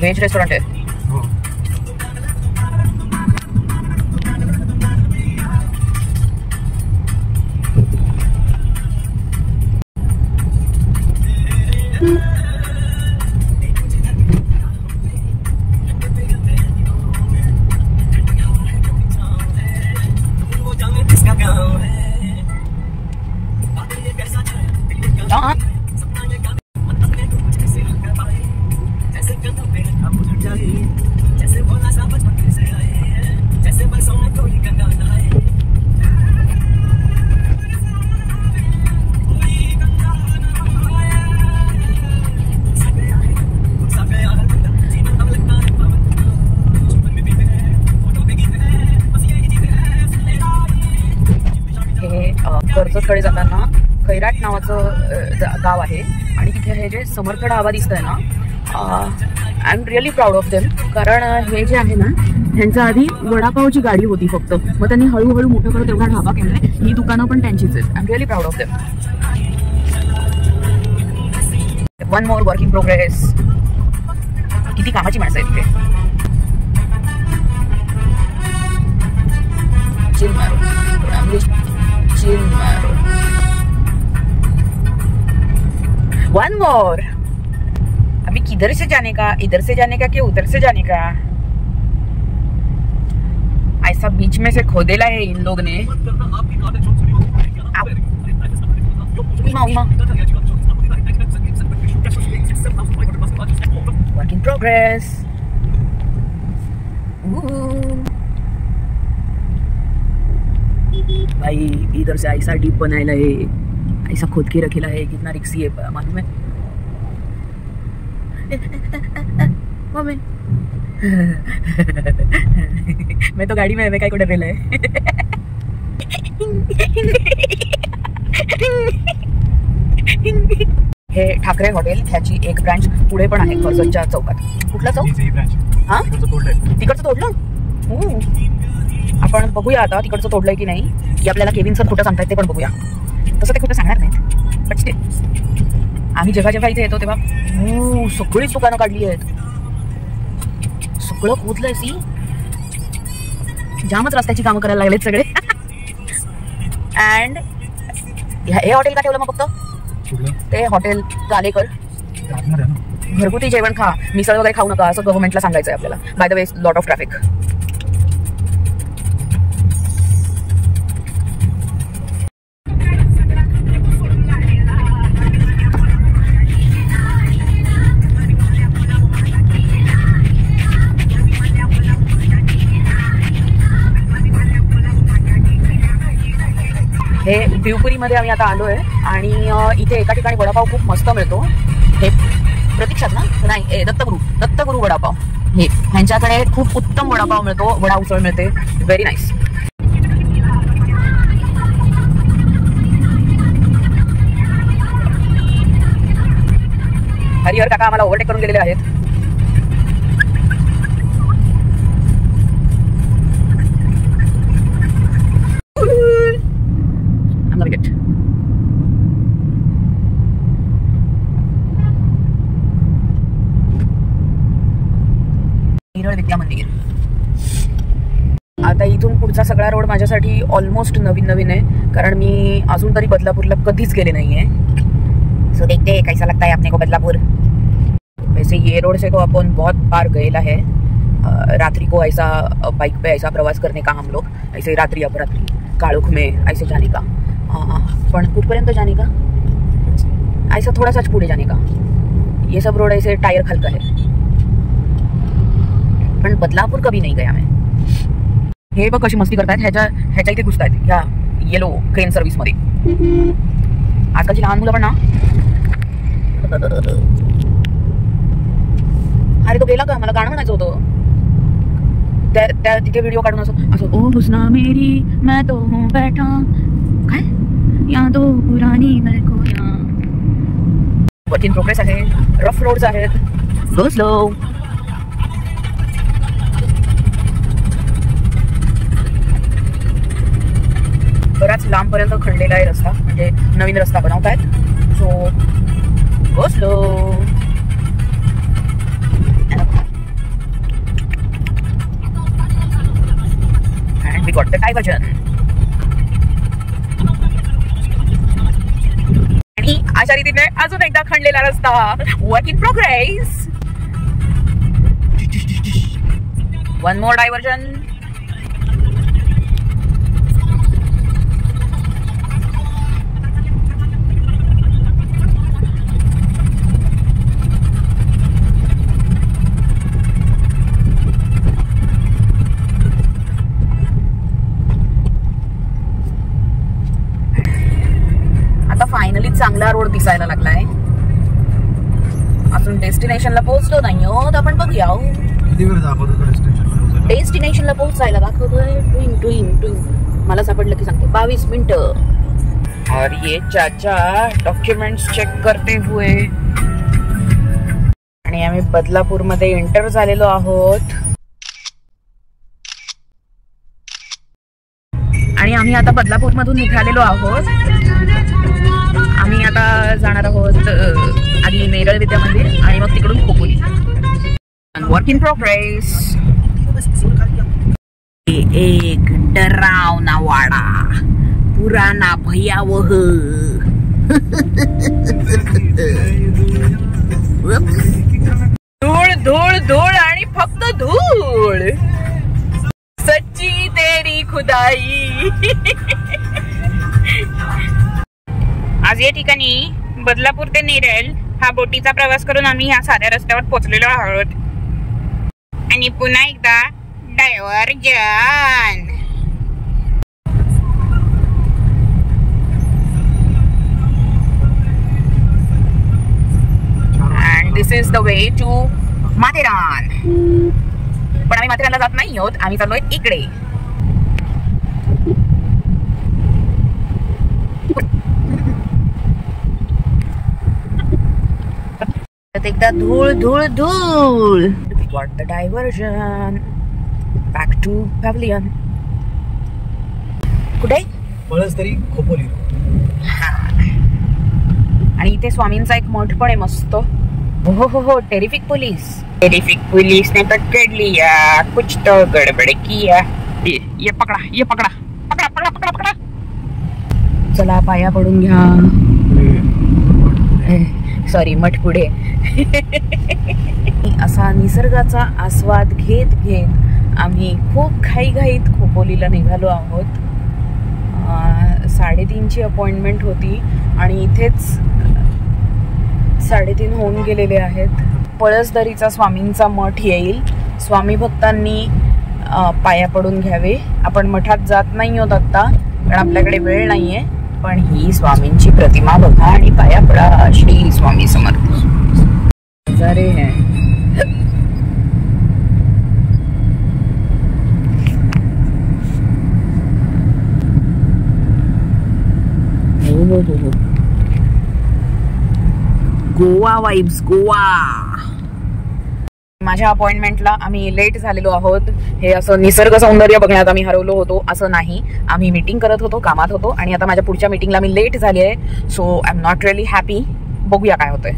Veg restaurant आहे. कर्जतकडे जाताना खैराट नावाचं गाव आहे आणि तिथे हे जे समर्थ ढाबा दिसतंय ना, I am really proud of them. कारण हे जे आहे ना, ह्यांच्या आधी वडापावची गाडी होती फक्त, मग त्यांनी हळूहळू मोठं करत एवढा ढाबा केलाय. ही दुकानं पण त्यांचीच आहेत. I am really proud of them. One more work in progress. किती कामाची माणसं आहेत तिथे. चिल मारो, चिल मारो. One more. अभी किधर से जाने का, इधर से जाने का कि उधर से जाने का? ऐसा बीच में से खोदेला है इन लोग ने. Work in progress. भाई इधर से ऐसा डीप बनाया है, ऐसा खोद के रखेला है, कितना रिक्सी है मालूम है. मैं तो गाड़ी में है, काय कुठे रेल आहे. हे ठाकरे हॉटेल, ह्याची एक ब्रांच पुढे पण आहे कर्जतच्या चौकात. कुठला चौक? हा, तिकडचं तोडलं. आपण बघूया आता तिकडचं तोडलंय की नाही, की आपल्याला केविन सर कुठं सांगतायत ते पण बघूया. तसं ते कुठं सांगणार नाहीत, बट स्टिल आम्ही जेव्हा जेव्हा इथे येतो तेव्हा सगळीच दुकानं काढली आहेत. सगळं खोदलंय. सी, जामच रस्त्याची कामं करायला लागलेत सगळे. अँड हे हॉटेल का ठेवलं मग फक्त? ते हॉटेल गालेकर. घरगुती जेवण खा, मिसळ वगैरे खाऊ नका असं गव्हर्नमेंटला सांगायचं आहे आपल्याला. By the way, lot of traffic. हे भिवपुरीमध्ये आम्ही आता आलोय आणि इथे एका ठिकाणी वडापाव खूप मस्त मिळतो. हे प्रतीक्षात ना, नाही, दत्तगुरू वडापाव. हे ह्यांच्याकडे खूप उत्तम वडापाव मिळतो, वडा उसळ मिळते. Very nice. हरिहर काका आम्हाला ओव्हरटेक करून गेलेले आहेत. विद्या मंदिर. आता इथून पुढचा सगळा रोड माझ्यासाठी ऑलमोस्ट नवीन आहे, कारण मी अजून तरी बदलापूरला कधीच गेले नाहीये. सो देखते हैं कैसा लगता है अपने को बदलापुर. वैसे ये रोड से तो अपन बहुत बार गएला है. रात्रि को ऐसा बाइक पे ऐसा प्रवास करने का हम लोग, ऐसे रात्रि अपरात्रि काळोख में ऐसे जाने का. पण कुठपर्यंत जाने का, ऐसा थोड़ा सा पुढे जाने का. ये सब रोड ऐसे टायर खालका है. पण बदलापूर कभी नहीं गया मैं. हे बघ कशी मस्ती करतायत. ह्याच्या इथे घुसतायत ह्या येलो क्रेन सर्व्हिस मध्ये. आजकालची लहान मुलं पण ना. अरे तो गेला का, मला गाणं म्हणायचं होतं. त्या तिथे व्हिडिओ काढून असं ओ हुस्ना मेरी मैं तो हूँ बैठा, काय यादो पुरानी मेरे को या. वर्क इन प्रोग्रेस आहे. रफ रोड्स आहेत. Go slow. बराच लांबपर्यंत खणलेला आहे रस्ता, म्हणजे नवीन रस्ता बनवतायत. So go slow. Got the diversion. आणि अशा रीतीने अजून एकदा खणलेला रस्ता. Work in progress. One more diversion. Finally चांगला रोड दिसायला लागलाय. अजून डेस्टिनेशनला पोहोचलो नाही आहोत. आपण बघूया डेस्टिनेशनला पोहोचायला दाखवतोय. ट्विंग मला सापडलं की सांगते 22 मिनिटं. और ये चाचा डॉक्युमेंट्स चेक करते हुए. आणि आम्ही बदलापूर मध्ये एंटर झालेलो आहोत. आणि आम्ही आता बदलापूर मधून निघालेलो आहोत. आम्ही आता जाणार आहोत आधी नेरळ विद्या मंदिर आणि मग तिकडून खोपोली. Work in progress. एक डरावना वाडा, पुराना भयावह. धूळ धूळ धूळ आणि फक्त धूळ. सच्ची तेरी खुदाई. आज या ठिकाणी बदलापूर ते नेरळ हा बोटीचा प्रवास करून आम्ही ह्या साध्या रस्त्यावर पोहोचलेलो आहोत. आणि पुन्हा एकदा diversion. And this is the way to Matheran. पण आम्ही माथेरानला जात नाही आहोत. आम्ही चाललोय इकडे. एकदा धूळ धूळ धूळ. We got the diversion back to pavilion. कुठे? पळसदरी खोपोली. आणि इथे स्वामींचा एक मठ पण आहे मस्त. हो हो हो. टेरिफिक पुलिस ने पकड़ लिया, कुछ तो गड़बड़ किया. ये पकड़ा, ये पकड़ा, पकड़ा पकड़ा पकड़ा पकड़ा. चला पाया पडून घ्या. सॉरी, मठ पुढे. असा निसर्गाचा आस्वाद घेत घेत आम्ही खूप घाईघाईत खोपोलीला निघालो आहोत. 3:30ची अपॉइंटमेंट होती आणि इथेच 3:30 होऊन गेलेले आहेत. पळसदरीचा स्वामींचा मठ येईल. स्वामी भक्तांनी पाया पडून घ्यावे. आपण मठात जात नाही आहोत आता, कारण आपल्याकडे वेळ नाहीये. पण ही स्वामींची प्रतिमा बघा आणि पाया पडा. श्री स्वामी समर्थ. नजारे हैं. गोवा वाइब्स, गोवा. माझ्या अपॉइंटमेंटला आम्ही लेट झालेलो आहोत. हे असं निसर्ग सौंदर्य बघण्यात आम्ही हरवलो होतो असं नाही. आम्ही मीटिंग करत होतो, कामात होतो. आणि आता माझ्या पुढच्या मीटिंगला मी लेट झाली आहे. सो I am not really happy. बघूया काय होतंय.